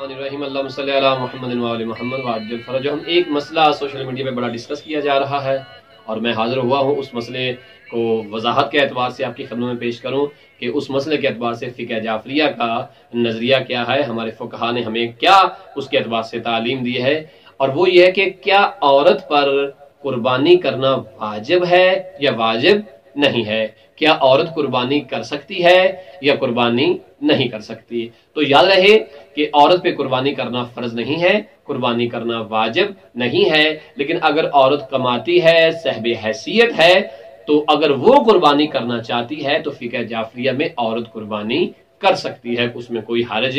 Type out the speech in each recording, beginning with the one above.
बिस्मिल्लाहिर्रहमानिर्रहीम अल्लाहुम्मा सल्लि अला मुहम्मद व आलि मुहम्मद व अज्जिल फरजहम। एक मसला सोशल मीडिया पे बड़ा डिस्कस किया जा रहा है और मैं हाजिर हुआ हूँ उस मसले को वजाहत के एतबार से आपकी खिदमत में पेश करूँ कि उस मसले के एतबार से फ़िक़्ह जाफ़रिया का नज़रिया क्या है, हमारे फ़ुक़हा ने हमें क्या उसके एतबार से तालीम दी है। और वो ये है कि क्या औरत पर कुर्बानी करना वाजिब है या वाजिब नहीं है, क्या औरत कुर्बानी कर सकती है या कुर्बानी नहीं कर सकती। तो याद रहे कि औरत पे कुर्बानी करना फर्ज नहीं है, कुर्बानी करना वाजिब नहीं है, लेकिन अगर औरत कमाती है, साहिब हैसियत है, तो अगर वो कुर्बानी करना चाहती है तो फ़िक़्ह जाफ़रिया में औरत कुर्बानी कर सकती है, उसमें कोई हर्ज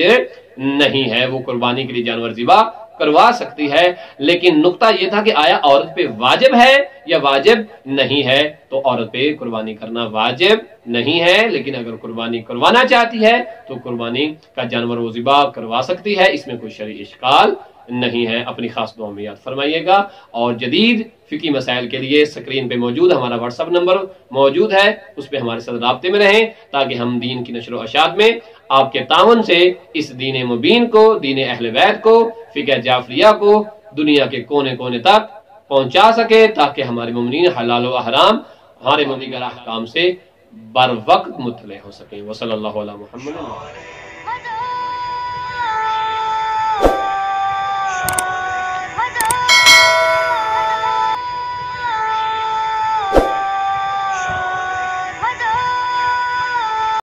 नहीं है, वो कुर्बानी के लिए जानवर ज़िबा करवा सकती है। लेकिन नुक्ता यह था कि आया औरत पे वाजिब है या वाजिब नहीं है, तो औरत पे कुर्बानी करना वाजिब नहीं है, लेकिन अगर कुर्बानी करवाना चाहती है तो कुर्बानी का जानवर वो ज़िबा करवा सकती है, इसमें कोई शरई इश्काल नहीं है। अपनी खास दुआ में याद फरमाइएगा। और जदीद फ़िक़ही मसाइल के लिए स्क्रीन पे मौजूद हमारा व्हाट्सएप नंबर मौजूद है, उस पर हमारे साथ राब्ते में रहें ताकि हम दीन की नशर व अशात में आपके तावन से इस दीन मुबीन को, दीन अहले बैत को, फ़िक़्ह जाफ़रिया को दुनिया के कोने कोने तक पहुंचा सके, ताकि हमारे मुमिनीन हलाल व हराम, हमारे मुमिनीन अहकाम से बर वक्त मुत्तले हो सके। वसल्लल्लाहु अला मुहम्मद।